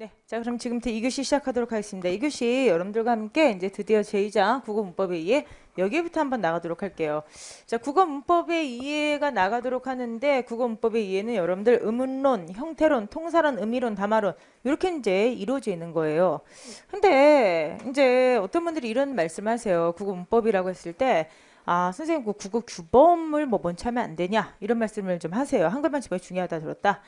네, 자 그럼 지금부터 2교시 시작하도록 하겠습니다. 2교시 여러분들과 함께 이제 드디어 제2장 국어 문법의 이해 여기부터 한번 나가도록 할게요. 자, 국어 문법의 이해가 나가도록 하는데 국어 문법의 이해는 여러분들 의문론, 형태론, 통사론, 의미론, 담화론 이렇게 이제 이루어져 있는 거예요. 근데 이제 어떤 분들이 이런 말씀하세요. 국어 문법이라고 했을 때 아, 선생님, 그 국어 규범을 뭐 먼저 하면 안 되냐? 이런 말씀을 좀 하세요. 한글만 집어 중요하다 들었다.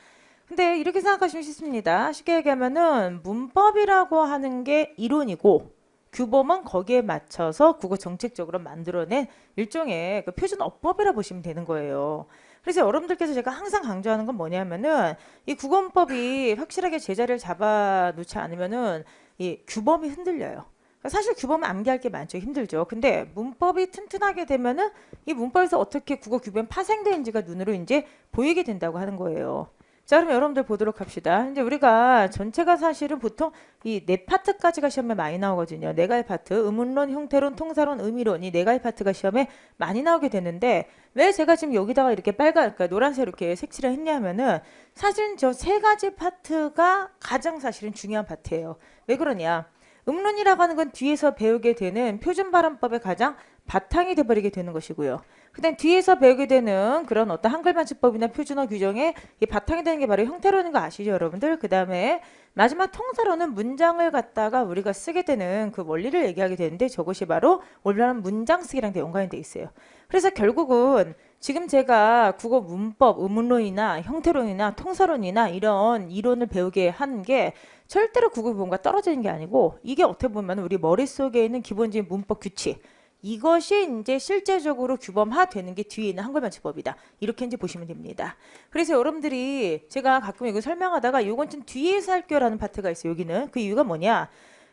근데 이렇게 생각하시면 쉽습니다. 쉽게 얘기하면은 문법이라고 하는 게 이론이고 규범은 거기에 맞춰서 국어 정책적으로 만들어낸 일종의 그 표준 어법이라 보시면 되는 거예요. 그래서 여러분들께서 제가 항상 강조하는 건 뭐냐면은 이 국어 문법이 확실하게 제자리를 잡아 놓지 않으면은 이 규범이 흔들려요. 그러니까 사실 규범은 암기할 게 많죠. 힘들죠. 근데 문법이 튼튼하게 되면은 이 문법에서 어떻게 국어 규범이 파생되는지가 눈으로 이제 보이게 된다고 하는 거예요. 자, 그럼 여러분들 보도록 합시다. 이제 우리가 전체가 사실은 보통 이 네 파트까지가 시험에 많이 나오거든요. 네 가지 파트, 의문론, 형태론, 통사론, 의미론 이 네 가지 파트가 시험에 많이 나오게 되는데 왜 제가 지금 여기다가 이렇게 그러니까 노란색 이렇게 색칠을 했냐면은 사실 저 세 가지 파트가 가장 사실은 중요한 파트예요. 왜 그러냐? 음론이라고 하는 건 뒤에서 배우게 되는 표준발음법의 가장 바탕이 돼버리게 되는 것이고요. 그다음 뒤에서 배우게 되는 그런 어떤 한글 반지법이나 표준어 규정의 이 바탕이 되는 게 바로 형태론인 거 아시죠, 여러분들? 그다음에 마지막 통사로는 문장을 갖다가 우리가 쓰게 되는 그 원리를 얘기하게 되는데 저것이 바로 원래는 문장 쓰기랑 연관이 돼 있어요. 그래서 결국은 지금 제가 국어 문법, 의문론이나 형태론이나 통사론이나 이런 이론을 배우게 하는 게 절대로 국어 부분과 떨어지는 게 아니고 이게 어떻게 보면 우리 머릿속에 있는 기본적인 문법 규칙 이것이 이제 실제적으로 규범화되는 게 뒤에 있는 한글 맞춤법이다. 이렇게 이제 보시면 됩니다. 그래서 여러분들이 제가 가끔 이거 설명하다가 요건 좀 뒤에서 할게요라는 파트가 있어요. 여기는 그 이유가 뭐냐?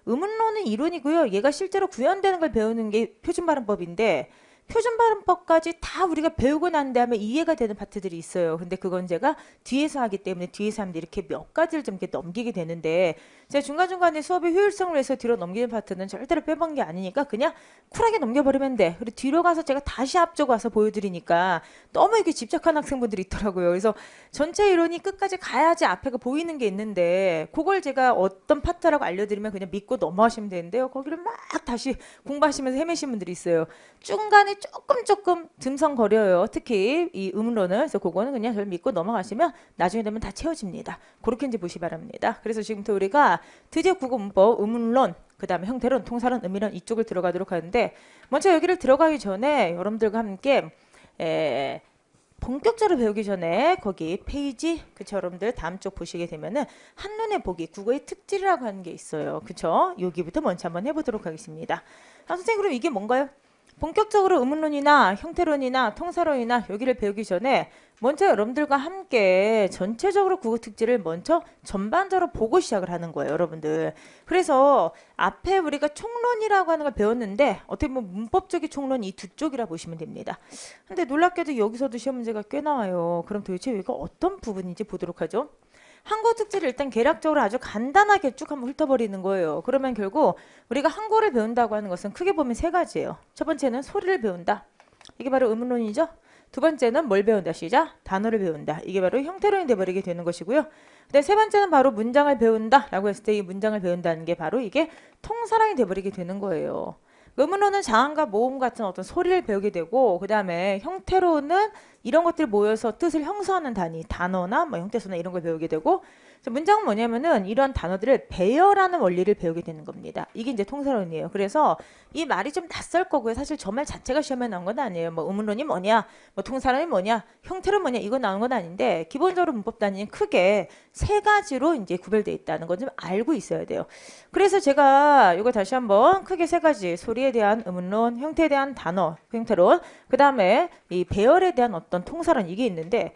의문론은 이론이고요. 얘가 실제로 구현되는 걸 배우는 게 표준발음법인데 표준발음법까지 다 우리가 배우고 난 다음에 이해가 되는 파트들이 있어요. 근데 그건 제가 뒤에서 하기 때문에 뒤에서 하면 이렇게 몇 가지를 좀 이렇게 넘기게 되는데 제가 중간중간에 수업의 효율성을 위해서 뒤로 넘기는 파트는 절대로 빼본 게 아니니까 그냥 쿨하게 넘겨버리면 돼. 그리고 뒤로 가서 제가 다시 앞쪽 와서 보여드리니까 너무 이렇게 집착하는 학생분들이 있더라고요. 그래서 전체 이론이 끝까지 가야지 앞에가 보이는 게 있는데 그걸 제가 어떤 파트라고 알려드리면 그냥 믿고 넘어가시면 되는데요. 거기를 막 다시 공부하시면서 헤매신 분들이 있어요. 중간에 조금 듬성거려요. 특히 이 음론은. 그래서 그거는 그냥 저를 믿고 넘어가시면 나중에 되면 다 채워집니다. 그렇게 이제 보시 바랍니다. 그래서 지금부터 우리가 드디어 국어 문법 음론 그 다음에 형태론, 통사론, 의미론 이쪽을 들어가도록 하는데 먼저 여기를 들어가기 전에 여러분들과 함께 본격적으로 배우기 전에 거기 페이지 그쵸 여러분들 다음 쪽 보시게 되면은 한눈에 보기 국어의 특질이라고 하는 게 있어요. 그쵸? 여기부터 먼저 한번 해보도록 하겠습니다. 아, 선생님 그럼 이게 뭔가요? 본격적으로 의문론이나 형태론이나 통사론이나 여기를 배우기 전에 먼저 여러분들과 함께 전체적으로 국어 특질을 먼저 전반적으로 보고 시작을 하는 거예요, 여러분들. 그래서 앞에 우리가 총론이라고 하는 걸 배웠는데 어떻게 보면 문법적인 총론 이 두 쪽이라 보시면 됩니다. 근데 놀랍게도 여기서도 시험 문제가 꽤 나와요. 그럼 도대체 여기가 어떤 부분인지 보도록 하죠. 한국 특질을 일단 개략적으로 아주 간단하게 쭉 한번 훑어버리는 거예요. 그러면 결국 우리가 한국어를 배운다고 하는 것은 크게 보면 세 가지예요. 첫 번째는 소리를 배운다. 이게 바로 의문론이죠. 두 번째는 뭘 배운다 시작 단어를 배운다. 이게 바로 형태론이 돼버리게 되는 것이고요. 근데 세 번째는 바로 문장을 배운다라고 했을 때 이 문장을 배운다는 게 바로 이게 통사랑이 돼버리게 되는 거예요. 의문로는 자음과 모음 같은 어떤 소리를 배우게 되고 그 다음에 형태로는 이런 것들이 모여서 뜻을 형성하는 단위, 단어나 뭐 형태소나 이런 걸 배우게 되고 문장은 뭐냐면은 이런 단어들을 배열하는 원리를 배우게 되는 겁니다. 이게 이제 통사론이에요. 그래서 이 말이 좀 낯설 거고요. 사실 저 말 자체가 시험에 나온 건 아니에요. 뭐 의문론이 뭐냐, 뭐 통사론이 뭐냐, 형태론 뭐냐 이거 나온 건 아닌데 기본적으로 문법 단위는 크게 세 가지로 이제 구별되어 있다는 건 좀 알고 있어야 돼요. 그래서 제가 이거 다시 한번 크게 세 가지 소리에 대한 의문론, 형태에 대한 단어, 형태론, 그 다음에 이 배열에 대한 어떤 통사론 이게 있는데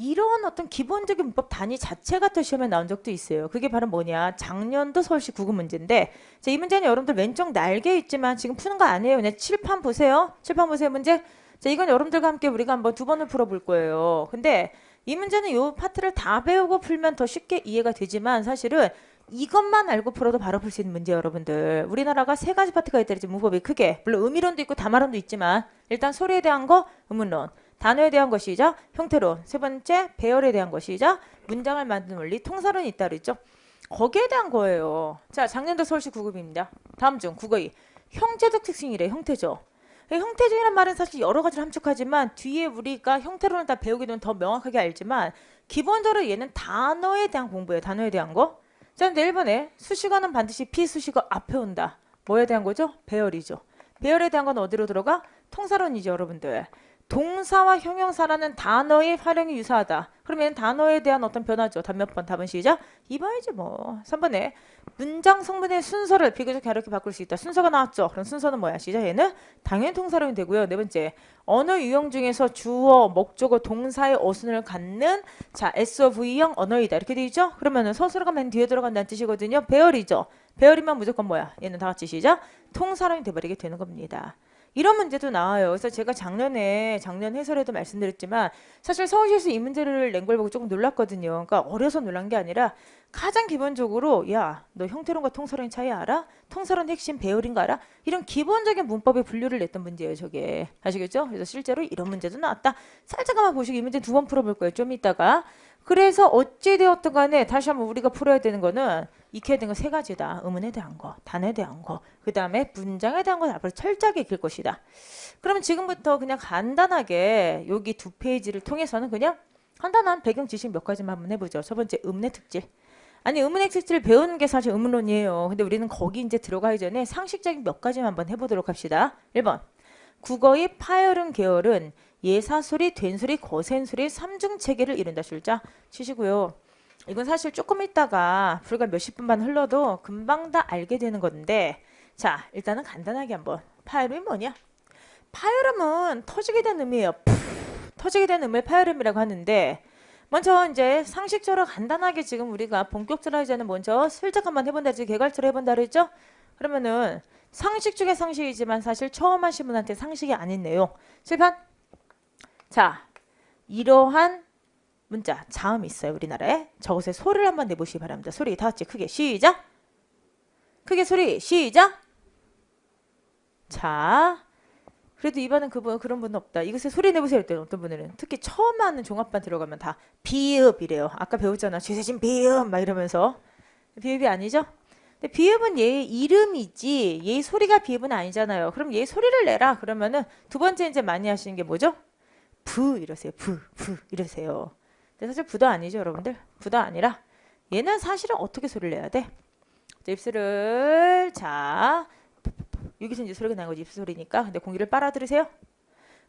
이런 어떤 기본적인 문법 단위 자체가 또 시험에 나온 적도 있어요. 그게 바로 뭐냐? 작년도 서울시 국어 문제인데 자, 이 문제는 여러분들 왼쪽 날개 있지만 지금 푸는 거 아니에요. 그냥 칠판 보세요. 칠판 보세요 문제. 자, 이건 여러분들과 함께 우리가 한번 두 번을 풀어볼 거예요. 근데 이 문제는 이 파트를 다 배우고 풀면 더 쉽게 이해가 되지만 사실은 이것만 알고 풀어도 바로 풀 수 있는 문제 여러분들. 우리나라가 세 가지 파트가 있다지 문법이 크게. 물론 의미론도 있고 담화론도 있지만 일단 소리에 대한 거 의문론. 단어에 대한 것이죠. 형태론. 세 번째 배열에 대한 것이죠. 문장을 만드는 원리 통사론이 있다 그랬죠. 거기에 대한 거예요. 자, 작년도 서울시 9급입니다. 다음 중 국어 2. 형태적 특징이래. 형태죠. 형태적이란 말은 사실 여러 가지를 함축하지만 뒤에 우리가 형태로는 다 배우게 되면 더 명확하게 알지만 기본적으로 얘는 단어에 대한 공부예요. 단어에 대한 거. 자, 근데 1번에 수식어는 반드시 피수식어 앞에 온다. 뭐에 대한 거죠? 배열이죠. 배열에 대한 건 어디로 들어가? 통사론이죠, 여러분들. 동사와 형용사라는 단어의 활용이 유사하다. 그러면 단어에 대한 어떤 변화죠. 답 몇 번? 답은 시작. 2번이지 뭐. 3번에 문장 성분의 순서를 비교적 가볍게 바꿀 수 있다. 순서가 나왔죠. 그럼 순서는 뭐야? 시작. 얘는 당연히 통사론이 되고요. 네 번째, 언어 유형 중에서 주어, 목적어, 동사의 어순을 갖는 자 SOV형 언어이다. 이렇게 돼 있죠? 그러면은 서술어가 맨 뒤에 들어간다는 뜻이거든요. 배열이죠. 배열이면 무조건 뭐야? 얘는 다 같이 시작. 통사론이 돼버리게 되는 겁니다. 이런 문제도 나와요. 그래서 제가 작년 해설에도 말씀드렸지만 사실 서울시에서 이 문제를 낸 걸 보고 조금 놀랐거든요. 그러니까 어려서 놀란 게 아니라 가장 기본적으로 야, 너 형태론과 통사론의 차이 알아? 통사론 핵심 배열인 거 알아? 이런 기본적인 문법의 분류를 냈던 문제예요. 저게. 아시겠죠? 그래서 실제로 이런 문제도 나왔다. 살짝만 보시고 이 문제 2번 풀어볼 거예요. 좀 이따가. 그래서 어찌되었든 간에 다시 한번 우리가 풀어야 되는 거는 익혀야 되는 거 세 가지다. 의문에 대한 거, 단어에 대한 거, 그 다음에 문장에 대한 건 앞으로 철저하게 익힐 것이다. 그러면 지금부터 그냥 간단하게 여기 2페이지를 통해서는 그냥 간단한 배경 지식 몇 가지만 한번 해보죠. 첫 번째, 의문의 특질. 아니, 의문의 특질을 배우는 게 사실 의문론이에요. 근데 우리는 거기 이제 들어가기 전에 상식적인 몇 가지만 한번 해보도록 합시다. 1번, 국어의 파열음 계열은 예사소리, 된소리, 거센소리, 삼중체계를 이룬다. 줄자 치시고요. 이건 사실 조금 있다가 불과 몇십 분만 흘러도 금방 다 알게 되는 건데, 자, 일단은 간단하게 한번. 파열음이 뭐냐? 파열음은 터지게 된 의미예요. 터지게 된 의미를 파열음이라고 하는데, 먼저 이제 상식적으로 간단하게 지금 우리가 본격적으로 하기 전에 먼저 슬쩍 한번 해본다, 지금 개괄적으로 해본다 그랬죠? 그러면은 상식 중에 상식이지만 사실 처음 하신 분한테 상식이 아닌 내용. 칠판. 자, 이러한 문자, 자음이 있어요. 우리나라에. 저것의 소리를 한번 내보시기 바랍니다. 소리 다 같이 크게 시작. 크게 소리 시작. 자, 그래도 이번엔 그런 분은 없다. 이것에 소리 내보세요. 때는 어떤 분들은 특히 처음 하는 종합반 들어가면 다 비읍이래요. 아까 배웠잖아. 죄세진 비읍 막 이러면서. 비읍이 아니죠? 근데 비읍은 얘의 이름이지 얘의 소리가 비읍은 아니잖아요. 그럼 얘의 소리를 내라. 그러면은 두 번째 이제 많이 하시는 게 뭐죠? 부 이러세요. 부 이러세요. 근데 사실 부도 아니죠, 여러분들. 부도 아니라 얘는 사실은 어떻게 소리를 내야 돼? 입술을 자 여기서 이제 소리가 나는 거지. 입술 소리니까. 근데 공기를 빨아들이세요.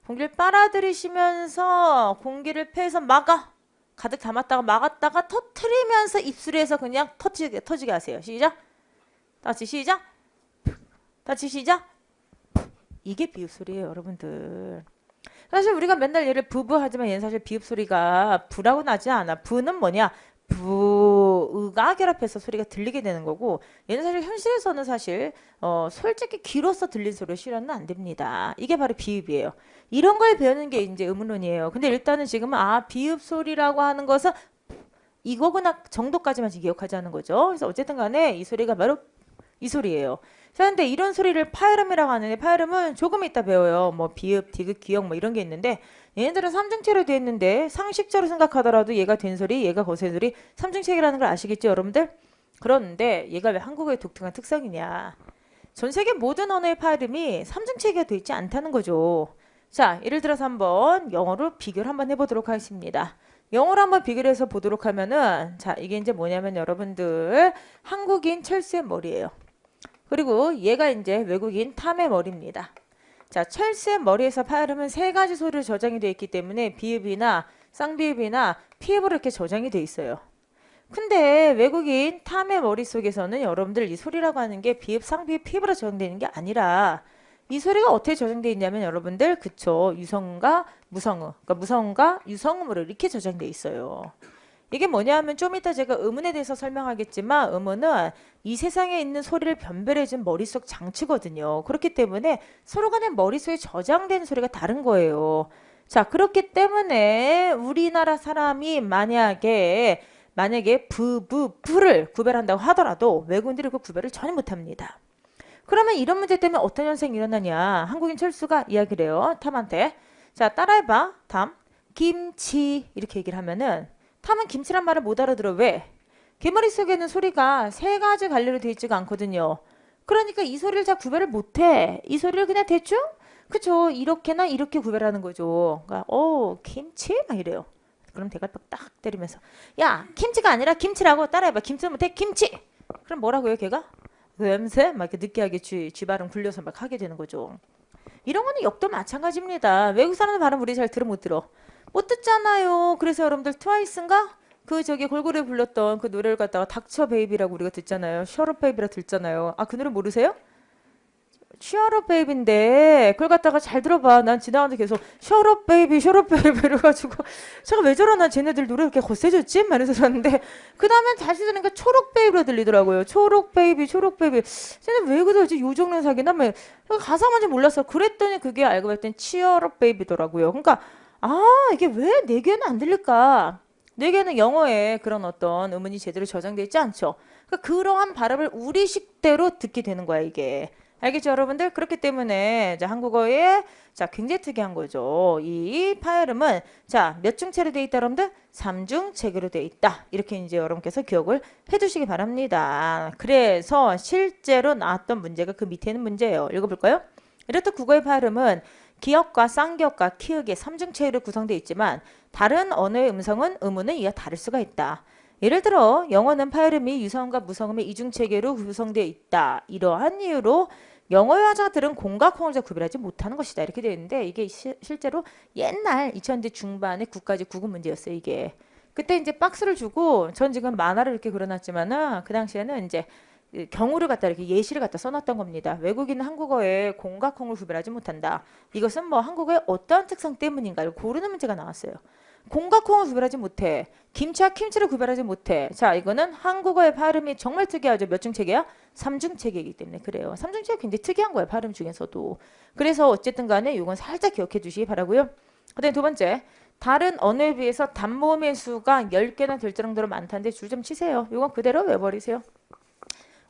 공기를 빨아들이시면서 공기를 폐해서 막아. 가득 담았다가 막았다가 터트리면서 입술에서 그냥 터지게 하세요. 시작. 다시 시작. 다시 시작. 이게 비읍 소리예요, 여러분들. 사실 우리가 맨날 얘를 부부 하지만 얘는 사실 비읍 소리가 부라고 나지 않아. 부는 뭐냐? 부가 결합해서 소리가 들리게 되는 거고 얘는 사실 현실에서는 사실 솔직히 귀로서 들린 소리를 실현은 안 됩니다. 이게 바로 비읍이에요. 이런 걸 배우는 게 이제 의문론이에요. 근데 일단은 지금은 비읍 소리라고 하는 것은 이거구나 정도까지만 기억하자는 거죠. 그래서 어쨌든 간에 이 소리가 바로 이 소리예요. 자, 근데 이런 소리를 파열음이라고 하는데 파열음은 조금 이따 배워요. 뭐 비읍, 디귿, 기역 뭐 이런 게 있는데 얘네들은 삼중체로 되어 있는데 상식적으로 생각하더라도 얘가 된소리, 얘가 거센소리, 삼중체계라는 걸 아시겠죠, 여러분들? 그런데 얘가 왜 한국어의 독특한 특성이냐? 전 세계 모든 언어의 파열음이 삼중체계가 되어 있지 않다는 거죠. 자, 예를 들어서 한번 영어로 비교를 한번 해보도록 하겠습니다. 영어로 한번 비교를 해서 보도록 하면은 자, 이게 이제 뭐냐면 여러분들 한국인 철수의 머리예요. 그리고 얘가 이제 외국인 탐의 머리입니다. 자, 철수의 머리에서 파열음은 세 가지 소리로 저장이 되어 있기 때문에 비읍이나 쌍비읍이나 피읍으로 이렇게 저장이 되어 있어요. 근데 외국인 탐의 머릿속에서는 여러분들 이 소리라고 하는 게 비읍, 쌍비읍, 피읍으로 저장되는 게 아니라 이 소리가 어떻게 저장되어 있냐면 여러분들 그쵸 유성음과 무성음 그러니까 무성음과 유성음으로 이렇게 저장되어 있어요. 이게 뭐냐면 좀 이따 제가 음운에 대해서 설명하겠지만 음운은 이 세상에 있는 소리를 변별해준 머릿속 장치거든요. 그렇기 때문에 서로 간의 머릿속에 저장된 소리가 다른 거예요. 자, 그렇기 때문에 우리나라 사람이 만약에 부를 구별한다고 하더라도 외국인들이 그 구별을 전혀 못합니다. 그러면 이런 문제 때문에 어떤 현상이 일어나냐. 한국인 철수가 이야기를 해요. 탐한테. 자, 따라해봐. 탐. 김치 이렇게 얘기를 하면은 탐은 김치란 말을 못 알아들어. 왜? 걔 머릿속에는 소리가 세 가지 갈래로 되어 있지가 않거든요. 그러니까 이 소리를 잘 구별을 못해. 이 소리를 그냥 대충 그쵸 이렇게나 이렇게 구별하는 거죠. 그러니까 김치 막 이래요. 그럼 대갈박 딱 때리면서 야 김치가 아니라 김치라고 따라해봐. 김치 못해 김치. 그럼 뭐라고요 걔가? 냄새 막 이렇게 느끼하게 쥐 발음 굴려서 막 하게 되는 거죠. 이런 거는 역도 마찬가지입니다. 외국 사람들 발음 우리 잘 들어 못 들어? 못 듣잖아요. 그래서 여러분들 트와이스인가? 그 저기 골고루 불렀던 그 노래를 갖다가 닥쳐 베이비라고 우리가 듣잖아요. 셔럽 베이비라 듣잖아요. 아 그 노래 모르세요? 셔럽 베이비인데 그걸 갖다가 잘 들어봐. 난 지나가는데 계속 셔럽 베이비 이래가지고 제가 왜 저러나 쟤네들 노래 이렇게 거세졌지? 막 이러면서 들었는데 그 다음엔 다시 들으니까 초록 베이비로 들리더라고요. 초록 베이비 쟤네 왜 그러지? 요정는 사기나? 막 가사 뭔지 몰랐어. 그랬더니 그게 알고 봤더니 치어럽 베이비더라고요. 그러니까 아 이게 왜 내 귀에는 안 들릴까? 내 귀에는 영어에 그런 어떤 음원이 제대로 저장돼 있지 않죠. 그러니까 그러한 발음을 우리식대로 듣게 되는 거야 이게. 알겠죠 여러분들? 그렇기 때문에 자 한국어에 자 굉장히 특이한 거죠. 이 파열음은 자 몇 중체로 돼 있다 여러분들? 3중체계로 돼 있다. 이렇게 이제 여러분께서 기억을 해두시기 바랍니다. 그래서 실제로 나왔던 문제가 그 밑에 있는 문제예요. 읽어볼까요? 이렇듯 국어의 파열음은 기역과 쌍기역과 키읔의 3중체로 구성되어 있지만 다른 언어의 음성은 음운은 이와 다를 수가 있다. 예를 들어 영어는 파열음이 유성음과 무성음의 이중체계로 구성되어 있다. 이러한 이유로 영어의 화자들은 공과 콩을 잘 구별하지 못하는 것이다. 이렇게 되어 있는데 이게 실제로 옛날 2000년대 중반의 국가지 국어 문제였어요. 이게. 그때 이제 박스를 주고 전 지금 만화를 이렇게 그려놨지만은 그 당시에는 이제 경우를 갖다 이렇게 예시를 갖다 써놨던 겁니다. 외국인은 한국어에 공과 콩을 구별하지 못한다. 이것은 뭐 한국어의 어떠한 특성 때문인가를 고르는 문제가 나왔어요. 공과 콩을 구별하지 못해. 김치와 kim치를 구별하지 못해. 자, 이거는 한국어의 발음이 정말 특이하죠. 몇 중체계야? 3중체계이기 때문에 그래요. 3중체계 굉장히 특이한 거예요. 발음 중에서도. 그래서 어쨌든 간에 이건 살짝 기억해 주시기 바라고요. 그다음에 두 번째. 다른 언어에 비해서 단모음의 수가 10개나 될 정도로 많다는데 줄 좀 치세요. 이건 그대로 외워버리세요.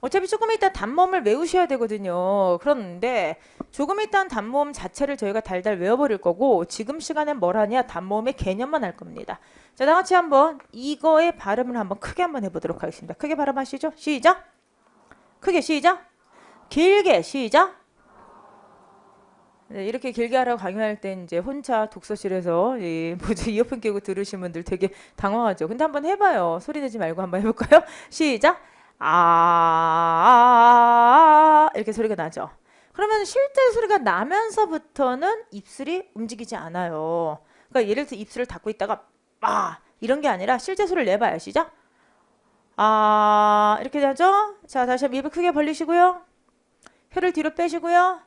어차피 조금 이따 단모음을 외우셔야 되거든요. 그런데 조금 이따 단모음 자체를 저희가 달달 외워버릴 거고 지금 시간엔 뭘 하냐? 단모음의 개념만 할 겁니다. 자, 다 같이 한번 이거의 발음을 한번 크게 한번 해보도록 하겠습니다. 크게 발음하시죠. 시작. 크게 시작. 길게 시작. 네, 이렇게 길게 하라고 강요할 때 이제 혼자 독서실에서 이어폰 끼고 들으신 분들 되게 당황하죠. 근데 한번 해봐요. 소리 내지 말고 한번 해볼까요? 시작. 이렇게 소리가 나죠. 그러면 쉴 때 소리가 나면서부터는 입술이 움직이지 않아요. 그러니까 예를 들어 입술을 닫고 있다가 이런 게 아니라 실제 소리를 내봐요. 시작. 이렇게 되죠. 자, 다시 한번 입을 크게 벌리시고요. 혀를 뒤로 빼시고요.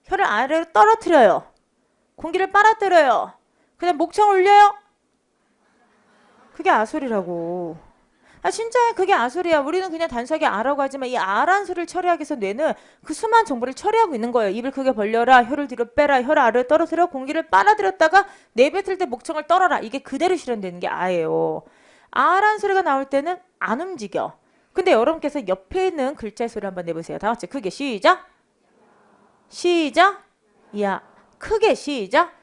혀를 아래로 떨어뜨려요. 공기를 빨아들여요. 그냥 목청 올려요. 그게 아소리라고. 진짜 그게 아소리야. 우리는 그냥 단순하게 아라고 하지만 이 아란 소리를 처리하기 위해서 뇌는 그 수많은 정보를 처리하고 있는 거예요. 입을 크게 벌려라. 혀를 뒤로 빼라. 혀를 아래로 떨어뜨려. 공기를 빨아들였다가 내뱉을 때 목청을 떨어라. 이게 그대로 실현되는 게 아예요. 아란 소리가 나올 때는 안 움직여. 근데 여러분께서 옆에 있는 글자의 소리 한번 내보세요. 다 같이 크게 시작. 시작. 야. 크게 시작.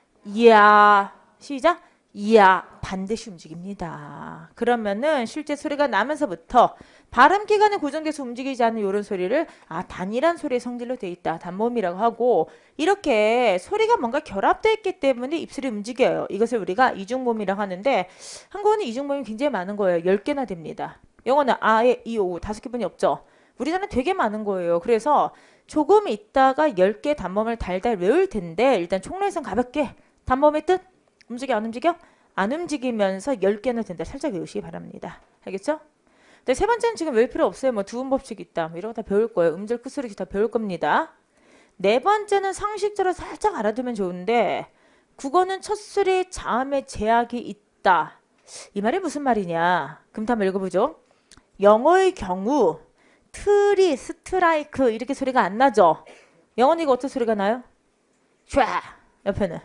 야. 시작. 이야 반드시 움직입니다. 그러면은 실제 소리가 나면서부터 발음기관이 고정돼서 움직이지 않는 이런 소리를 단일한 소리의 성질로 돼 있다. 단모음이라고 하고 이렇게 소리가 뭔가 결합되어 있기 때문에 입술이 움직여요. 이것을 우리가 이중모음이라고 하는데 한국어는 이중모음이 굉장히 많은 거예요. 10개나 됩니다. 영어는 에, 이, 오 5개뿐이 없죠. 우리나라는 되게 많은 거예요. 그래서 조금 있다가 10개 단모음을 달달 외울 텐데 일단 총론에선 가볍게 단모음의 뜻 움직여 안 움직여? 안 움직이면서 10개나 된다. 살짝 외우시기 바랍니다. 알겠죠? 네, 세 번째는 지금 외울 필요 없어요. 뭐 두음 법칙 있다. 뭐 이런 거 다 배울 거예요. 음절 끝소리 다 배울 겁니다. 네 번째는 상식적으로 살짝 알아두면 좋은데 국어는 첫 소리 자음에 제약이 있다. 이 말이 무슨 말이냐? 그럼 한번 읽어보죠. 영어의 경우 트리, 스트라이크 이렇게 소리가 안 나죠? 영어는 이거 어떤 소리가 나요? 쫙 옆에는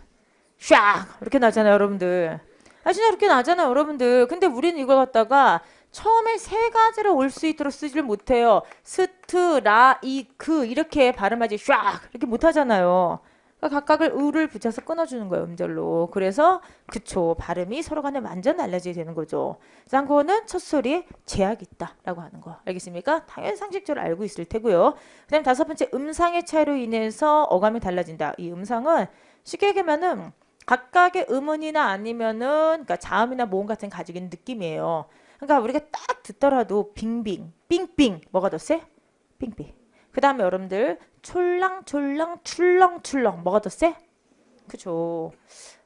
샥 이렇게 나잖아요 여러분들. 진짜 이렇게 나잖아요 여러분들. 근데 우리는 이걸 갖다가 처음에 세 가지로 올 수 있도록 쓰지를 못해요. 스트, 라, 이, 그 이렇게 발음하지 샥 이렇게 못하잖아요. 그러니까 각각을 을을 붙여서 끊어주는 거예요. 음절로. 그래서 그쵸. 발음이 서로 간에 완전 달라지게 되는 거죠. 그래서 한국어는 첫 소리에 제약이 있다라고 하는 거. 알겠습니까? 당연히 상식적으로 알고 있을 테고요. 그 다음에 다섯 번째 음상의 차이로 인해서 어감이 달라진다. 이 음상은 쉽게 얘기하면은 각각의 음운이나 아니면은 그러니까 자음이나 모음 같은 게 가지고 있는 느낌이에요. 그러니까 우리가 딱 듣더라도 빙빙, 삥삥 뭐가 더 세? 삥삥. 그 다음에 여러분들 촐랑촐랑 출렁출렁 뭐가 더 세? 그죠.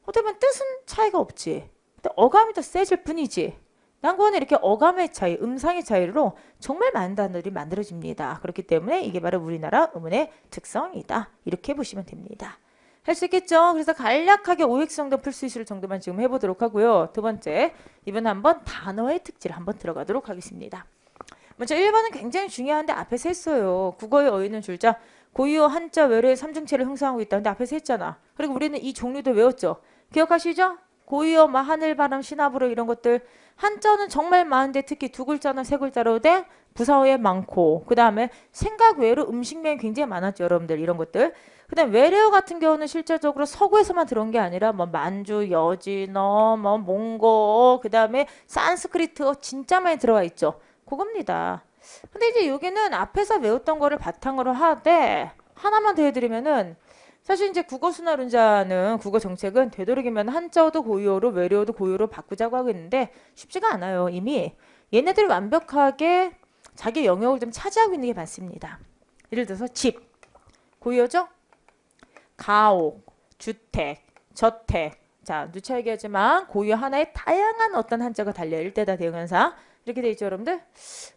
어떻게 보면 뜻은 차이가 없지. 근데 어감이 더 세질 뿐이지. 한국어는 이렇게 어감의 차이, 음상의 차이로 정말 많은 단어들이 만들어집니다. 그렇기 때문에 이게 바로 우리나라 음운의 특성이다. 이렇게 보시면 됩니다. 할 수 있겠죠? 그래서 간략하게 OX 정도 풀 수 있을 정도만 지금 해보도록 하고요. 두 번째, 이번 한번 단어의 특질 한번 들어가도록 하겠습니다. 먼저 1번은 굉장히 중요한데 앞에서 했어요. 국어의 어휘는 줄자, 고유어, 한자, 외래의 삼중체를 형성하고 있다. 근데 앞에서 했잖아. 그리고 우리는 이 종류도 외웠죠. 기억하시죠? 고유어, 하늘, 바람, 시나브로 이런 것들. 한자는 정말 많은데 특히 두 글자나 세 글자로 된 부사어에 많고 그 다음에 생각 외로 음식명이 굉장히 많았죠. 여러분들 이런 것들. 그 다음 외래어 같은 경우는 실제적으로 서구에서만 들어온 게 아니라 뭐 만주, 여진어, 뭐 몽고, 그 다음에 산스크리트어 진짜 많이 들어와 있죠. 그겁니다. 근데 이제 여기는 앞에서 외웠던 거를 바탕으로 하되 하나만 더 해드리면은 사실 이제 국어 순화론자는 국어 정책은 되도록이면 한자어도 고유어로 외래어도 고유어로 바꾸자고 하고 있는데 쉽지가 않아요. 이미 얘네들이 완벽하게 자기 영역을 좀 차지하고 있는 게 많습니다. 예를 들어서 집 고유어죠? 가옥, 주택, 저택. 자, 누차 얘기하지만 고유어 하나에 다양한 어떤 한자가 달려 일대다 대응한사 이렇게 돼 있죠, 여러분들.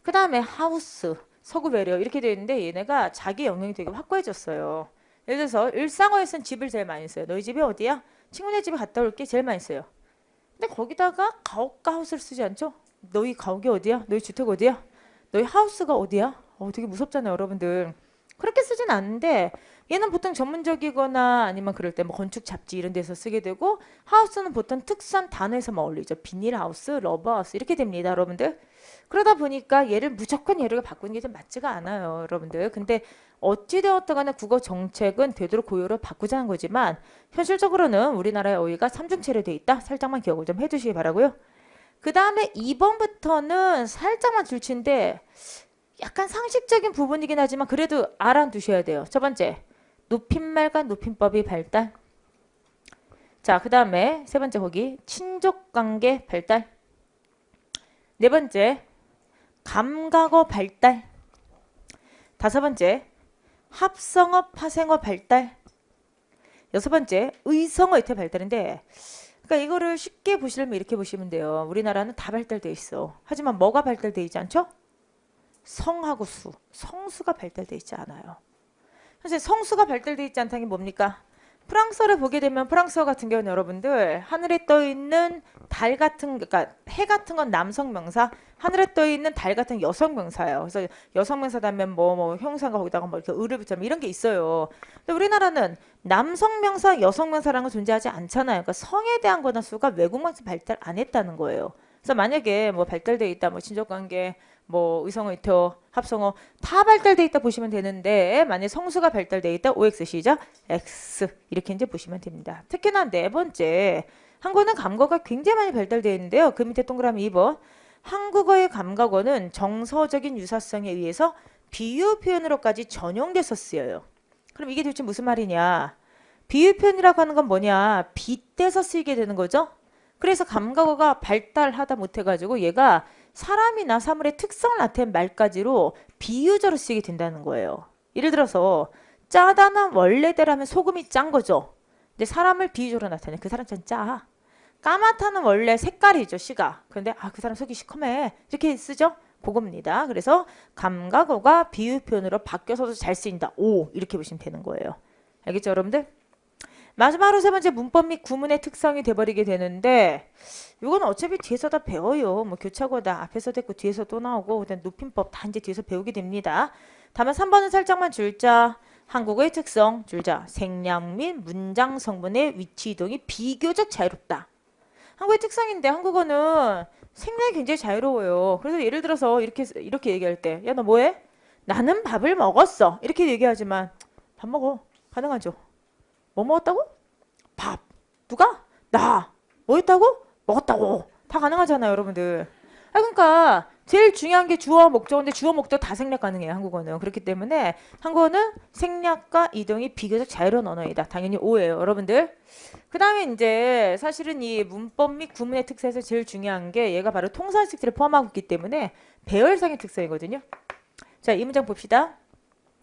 그 다음에 하우스, 서구 외래어 이렇게 돼 있는데 얘네가 자기 영역이 되게 확고해졌어요. 예를 들어서 일상어에서는 집을 제일 많이 써요. 너희 집이 어디야? 친구네 집에 갔다 올게 제일 많이 써요. 근데 거기다가 가옥과 하우스를 쓰지 않죠? 너희 가옥이 어디야? 너희 주택 어디야? 너희 하우스가 어디야? 되게 무섭잖아요, 여러분들. 그렇게 쓰진 않는데 얘는 보통 전문적이거나 아니면 그럴 때 뭐 건축 잡지 이런 데서 쓰게 되고 하우스는 보통 특수한 단어에서만 어울리죠. 비닐하우스, 러버하우스 이렇게 됩니다, 여러분들. 그러다 보니까 얘를 무조건 얘를 바꾸는 게 좀 맞지가 않아요, 여러분들. 근데 어찌되었든 간에 국어 정책은 되도록 고유로 바꾸자는 거지만 현실적으로는 우리나라의 어휘가 삼중체로 돼 있다. 살짝만 기억을 좀 해두시기 바라고요. 그 다음에 2번부터는 살짝만 줄치인데 약간 상식적인 부분이긴 하지만 그래도 알아두셔야 돼요. 첫 번째, 높임말과 높임법이 발달. 자, 그 다음에 세 번째 거기 친족관계 발달. 네 번째, 감각어 발달. 다섯 번째, 합성어, 파생어 발달. 여섯 번째, 의성어 이태 발달인데 그러니까 이거를 쉽게 보시려면 이렇게 보시면 돼요. 우리나라는 다 발달돼 있어. 하지만 뭐가 발달돼 있지 않죠? 성하고 수, 성수가 발달돼 있지 않아요. 사실 성수가 발달돼 있지 않다는 게 뭡니까? 프랑스어를 보게 되면 프랑스어 같은 경우는 여러분들 하늘에 떠 있는 달 같은 그러니까 해 같은 건 남성 명사, 하늘에 떠 있는 달 같은 여성 명사예요. 그래서 여성 명사다면 뭐 형용사가 거기다가 뭐 이렇게 을을 붙이면 이런 게 있어요. 근데 우리나라는 남성 명사, 여성 명사라는 건 존재하지 않잖아요. 그러니까 성에 대한 거나 수가 외국만큼 발달 안 했다는 거예요. 그래서 만약에 뭐 발달돼 있다, 뭐 친족관계, 뭐 의성어, 이태어, 합성어 다 발달돼 있다 보시면 되는데 만약 성수가 발달돼 있다 OX 시작 X 이렇게 이제 보시면 됩니다. 특히나 네 번째 한국어는 감각어가 굉장히 많이 발달되어 있는데요. 그 밑에 동그라미 2번 한국어의 감각어는 정서적인 유사성에 의해서 비유 표현으로까지 전용돼서 쓰여요. 그럼 이게 도대체 무슨 말이냐? 비유 표현이라고 하는 건 뭐냐? 빗대서 쓰이게 되는 거죠. 그래서 감각어가 발달하다 못해가지고 얘가 사람이나 사물의 특성을 나타낸 말까지로 비유저로 쓰이게 된다는 거예요. 예를 들어서 짜다는 원래대로 소금이 짠 거죠. 근데 사람을 비유저로 나타내 그 사람 참 짜. 까맣다는 원래 색깔이죠, 시가. 그런데 그 사람 속이 시커매 이렇게 쓰죠. 그겁니다. 그래서 감각어가 비유 표현으로 바뀌어서도 잘 쓰인다. 오 이렇게 보시면 되는 거예요. 알겠죠, 여러분들? 마지막으로 세 번째 문법 및 구문의 특성이 돼버리게 되는데 이건 어차피 뒤에서 다 배워요. 뭐 교차고다 앞에서 됐고 뒤에서 또 나오고 그다음 높임법 다 이제 뒤에서 배우게 됩니다. 다만 3번은 살짝만 줄자 한국어의 특성 줄자 생략 및 문장 성분의 위치 이동이 비교적 자유롭다. 한국어의 특성인데 한국어는 생략이 굉장히 자유로워요. 그래서 예를 들어서 이렇게 얘기할 때 야 너 뭐해? 나는 밥을 먹었어. 이렇게 얘기하지만 밥 먹어. 가능하죠. 뭐 먹었다고? 밥. 누가? 나. 뭐 했다고? 먹었다고. 다 가능하잖아요, 여러분들. 그러니까 제일 중요한 게 주어 목적인데 주어 목적 다 생략 가능해요, 한국어는. 그렇기 때문에 한국어는 생략과 이동이 비교적 자유로운 언어이다. 당연히 O예요, 여러분들. 그 다음에 이제 사실은 이 문법 및 구문의 특성에서 제일 중요한 게 얘가 바로 통사의 특질을 포함하고 있기 때문에 배열상의 특성이거든요. 자, 이 문장 봅시다.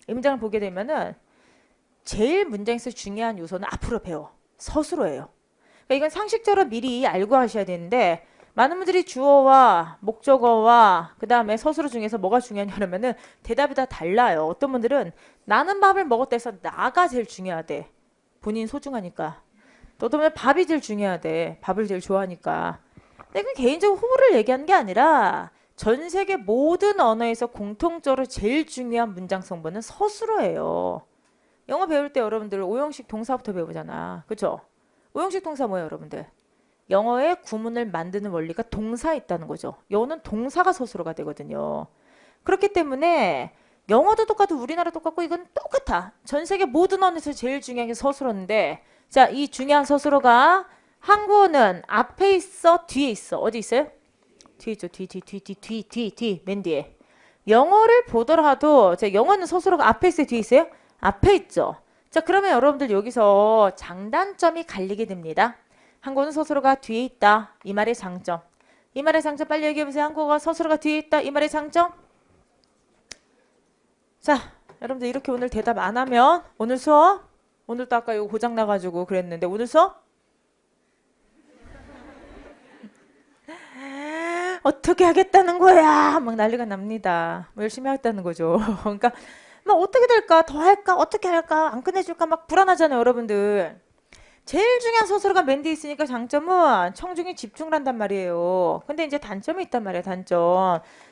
이 문장을 보게 되면은 제일 문장에서 중요한 요소는 앞으로 배워. 서술어예요. 그러니까 이건 상식적으로 미리 알고 하셔야 되는데 많은 분들이 주어와 목적어와 그 다음에 서술어 중에서 뭐가 중요하냐 그러면은 대답이 다 달라요. 어떤 분들은 나는 밥을 먹었다 해서 나가 제일 중요하대. 본인 소중하니까. 또 어떤 분은 밥이 제일 중요하대. 밥을 제일 좋아하니까. 근데 그 개인적으로 호를 얘기하는 게 아니라 전 세계 모든 언어에서 공통적으로 제일 중요한 문장 성분은 서술어예요. 영어 배울 때 여러분들 오형식 동사부터 배우잖아. 그쵸? 오형식 동사 뭐예요, 여러분들? 영어의 구문을 만드는 원리가 동사에 있다는 거죠. 영어는 동사가 서술어가 되거든요. 그렇기 때문에 영어도 똑같고 우리나라 똑같고 이건 똑같아. 전 세계 모든 언어에서 제일 중요한 게 서술어인데 자, 이 중요한 서술어가 한국어는 앞에 있어, 뒤에 있어. 어디 있어요? 뒤에 있죠. 뒤, 맨 뒤에. 영어를 보더라도 자, 영어는 서술어가 앞에 있어요, 뒤에 있어요? 앞에 있죠. 자, 그러면 여러분들 여기서 장단점이 갈리게 됩니다. 한국어는 서술어가 뒤에 있다. 이 말의 장점. 이 말의 장점 빨리 얘기해보세요. 한국어가 서술어가 뒤에 있다. 이 말의 장점. 자, 여러분들 이렇게 오늘 대답 안 하면 오늘 수업 오늘도 아까 이거 고장 나가지고 그랬는데 오늘 수업 어떻게 하겠다는 거야 막 난리가 납니다. 뭐 열심히 하겠다는 거죠. 그러니까 막 어떻게 될까 더 할까 어떻게 할까 안 끝내줄까 막 불안하잖아요, 여러분들. 제일 중요한 서술어가 맨 뒤에 있으니까 장점은 청중이 집중을 한단 말이에요. 근데 이제 단점이 있단 말이에요.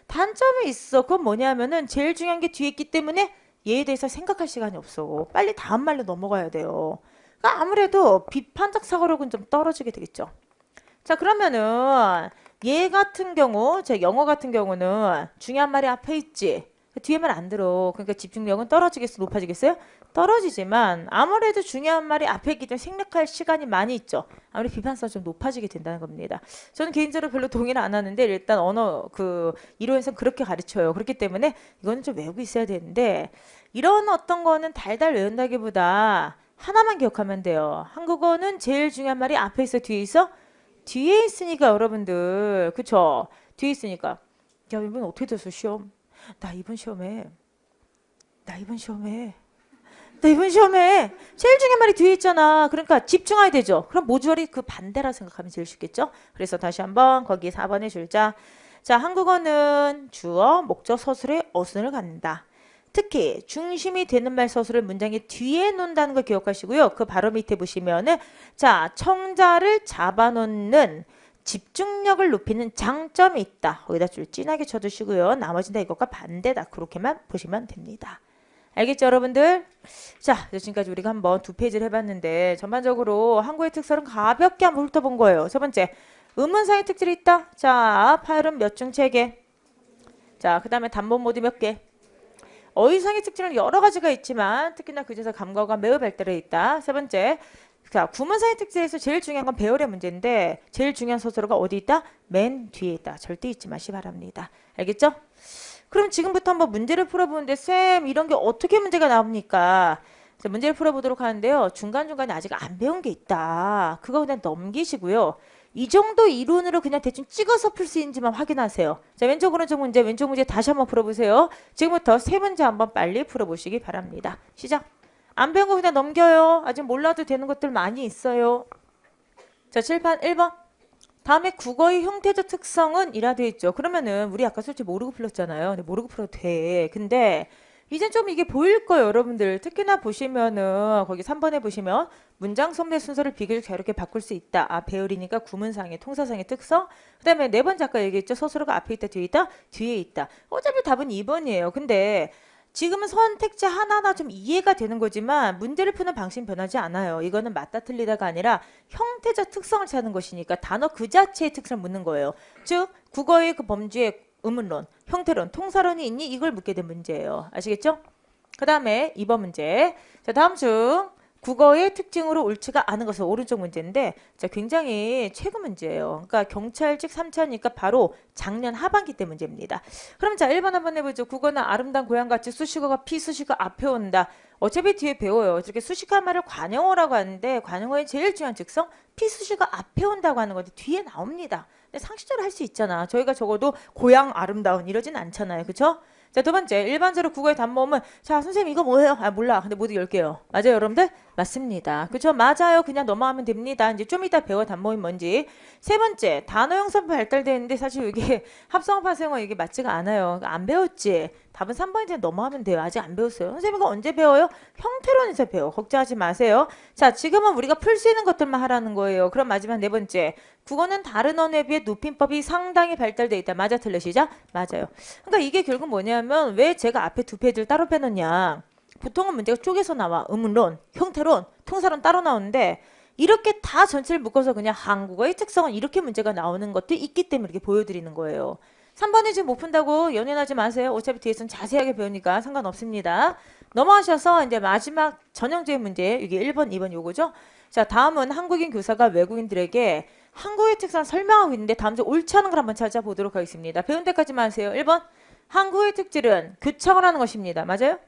단점이 있어. 그건 뭐냐면은 제일 중요한 게 뒤에 있기 때문에 얘에 대해서 생각할 시간이 없어. 빨리 다음 말로 넘어가야 돼요. 그러니까 아무래도 비판적 사고력은 좀 떨어지게 되겠죠. 자, 그러면은 얘 같은 경우, 제 영어 같은 경우는 중요한 말이 앞에 있지. 뒤에 말 안 들어. 그러니까 집중력은 떨어지겠어, 높아지겠어요? 떨어지지만 아무래도 중요한 말이 앞에 있기 때문에 생략할 시간이 많이 있죠. 아무래도 비판성이 좀 높아지게 된다는 겁니다. 저는 개인적으로 별로 동의를 안 하는데 일단 언어 그 이론에서 그렇게 가르쳐요. 그렇기 때문에 이거는 좀 외우고 있어야 되는데 이런 어떤 거는 달달 외운다기보다 하나만 기억하면 돼요. 한국어는 제일 중요한 말이 앞에 있어, 뒤에 있어? 뒤에 있으니까 여러분들 그쵸? 뒤에 있으니까 야 이번 어떻게 됐어 시험? 나 이번 시험에 제일 중요한 말이 뒤에 있잖아. 그러니까 집중해야 되죠. 그럼 모주어리 그 반대라 생각하면 제일 쉽겠죠. 그래서 다시 한번 거기 4번에 줄자. 자, 한국어는 주어, 목적, 서술의 어순을 갖는다. 특히 중심이 되는 말 서술을 문장의 뒤에 놓는다는 걸 기억하시고요. 그 바로 밑에 보시면은 자, 청자를 잡아놓는 집중력을 높이는 장점이 있다. 거기다 줄 진하게 쳐두시고요. 나머지는 다 이것과 반대다. 그렇게만 보시면 됩니다. 알겠죠, 여러분들? 자, 지금까지 우리가 한번 두 페이지를 해봤는데 전반적으로 한국의 특성은 가볍게 한번 훑어본 거예요. 첫 번째, 의문사의 특질이 있다. 자, 파열음 몇 중 세 개. 자, 그 다음에 단본 모드 몇 개. 어휘상의 특징은 여러 가지가 있지만 특히나 그중에서 감각어가 매우 발달해 있다. 세 번째, 자, 구문사의 특징에서 제일 중요한 건 배열의 문제인데 제일 중요한 서술어가 어디 있다? 맨 뒤에 있다. 절대 잊지 마시 바랍니다. 알겠죠? 그럼 지금부터 한번 문제를 풀어보는데 쌤 이런 게 어떻게 문제가 나옵니까? 문제를 풀어보도록 하는데요. 중간중간에 아직 안 배운 게 있다. 그거 그냥 넘기시고요. 이 정도 이론으로 그냥 대충 찍어서 풀 수 있는지만 확인하세요. 자, 왼쪽 오른쪽 문제, 왼쪽 문제 다시 한번 풀어보세요. 지금부터 세 문제 한번 빨리 풀어보시기 바랍니다. 시작. 안 배운 거 그냥 넘겨요. 아직 몰라도 되는 것들 많이 있어요. 자, 칠판 1번. 다음에 국어의 형태적 특성은 이라 되어 있죠. 그러면은 우리 아까 솔직히 모르고 풀었잖아요. 근데 모르고 풀어도 돼. 근데 이젠 좀 이게 보일 거예요, 여러분들. 특히나 보시면은 거기 3번에 보시면 문장 성대 순서를 비교적 자유롭게 바꿀 수 있다. 아, 배열이니까 구문상의 통사상의 특성. 그다음에 네 번째 아까 얘기했죠. 서술어가 앞에 있다, 뒤에 있다, 뒤에 있다. 어차피 답은 2번이에요. 근데 지금은 선택지 하나하나 좀 이해가 되는 거지만 문제를 푸는 방식은 변하지 않아요. 이거는 맞다 틀리다가 아니라 형태적 특성을 찾는 것이니까 단어 그 자체의 특성을 묻는 거예요. 즉 국어의 그 범주의 의문론, 형태론, 통사론이 있니? 이걸 묻게 된 문제예요. 아시겠죠? 그 다음에 2번 문제. 자, 다음 중 국어의 특징으로 옳지가 않은 것은 오른쪽 문제인데 자, 굉장히 최근 문제예요. 그러니까 경찰직 3차니까 바로 작년 하반기 때 문제입니다. 그럼 자 1번 한번 해보죠. 국어는 아름다운 고향같이 수식어가 피수식어 앞에 온다. 어차피 뒤에 배워요. 이렇게 수식한 말을 관용어라고 하는데 관용어의 제일 중요한 특성 피수식어 앞에 온다고 하는 건데 뒤에 나옵니다. 근데 상식적으로 할 수 있잖아. 저희가 적어도 고향 아름다운 이러진 않잖아요. 그쵸? 자, 두 번째, 일반적으로 국어의 단모음은 자, 선생님 이거 뭐예요? 아, 몰라. 근데 모두 10개요. 맞아요, 여러분들? 맞습니다. 그쵸? 맞아요. 그냥 넘어가면 됩니다. 이제 좀 이따 배워 단모음 뭔지. 세 번째, 단어형 선표 발달되는데 사실 이게 합성어, 파생어 이게 맞지가 않아요. 안 배웠지? 답은 3번인데 넘어가면 돼요. 아직 안 배웠어요. 선생님 이거 언제 배워요? 형태론에서 배워. 걱정하지 마세요. 자, 지금은 우리가 풀 수 있는 것들만 하라는 거예요. 그럼 마지막 네 번째, 국어는 다른 언어에 비해 높임법이 상당히 발달돼 있다. 맞아, 틀려, 시작? 맞아요. 그러니까 이게 결국 뭐냐면 왜 제가 앞에 두 페이지를 따로 빼놓냐. 보통은 문제가 쪼개서 나와. 의문론, 형태론, 통사론 따로 나오는데 이렇게 다 전체를 묶어서 그냥 한국어의 특성은 이렇게 문제가 나오는 것도 있기 때문에 이렇게 보여드리는 거예요. 3번에 지금 못 푼다고 연연하지 마세요. 어차피 뒤에서는 자세하게 배우니까 상관없습니다. 넘어가셔서 이제 마지막 전형적인 문제, 이게 1번, 2번 요거죠. 자, 다음은 한국인 교사가 외국인들에게 한국의 특성을 설명하고 있는데 다음 주 옳지 않은 걸 한번 찾아보도록 하겠습니다. 배운 데까지만 하세요. 1번, 한국의 특질은 교착을 하는 것입니다. 맞아요?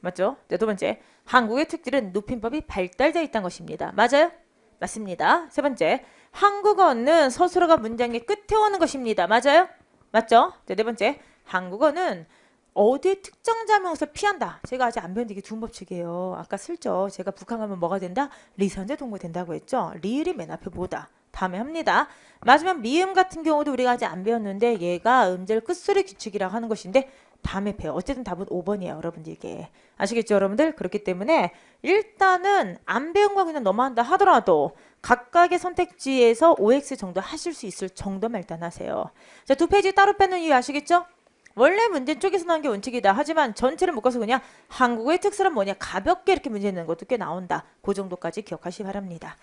맞죠? 네, 두 번째, 한국의 특질은 높임법이 발달되어 있다는 것입니다. 맞아요? 맞습니다. 세 번째, 한국어는 서술어가 문장의 끝에 오는 것입니다. 맞아요? 맞죠? 네, 네 번째, 한국어는 어디 특정 자명에서 피한다. 제가 아직 안 배운 이게 두음법칙이에요. 아까 슬쩍 제가 북한가면 뭐가 된다? 리선제 동무 된다고 했죠? 리을이 맨 앞에 뭐다? 다음에 합니다. 마지막 미음 같은 경우도 우리가 아직 안 배웠는데 얘가 음절 끝소리 규칙이라고 하는 것인데 다음에 배워. 어쨌든 답은 5번이에요. 여러분들 이게. 아시겠죠 여러분들? 그렇기 때문에 일단은 안 배운 거 그냥 넘어간다 하더라도 각각의 선택지에서 OX 정도 하실 수 있을 정도만 일단 하세요. 자, 두 페이지 따로 빼는 이유 아시겠죠? 원래 문제 쪽에서 나온 게 원칙이다. 하지만 전체를 묶어서 그냥 한국어의 특色은 뭐냐 가볍게 이렇게 문제 내는 것도 꽤 나온다. 그 정도까지 기억하시기 바랍니다.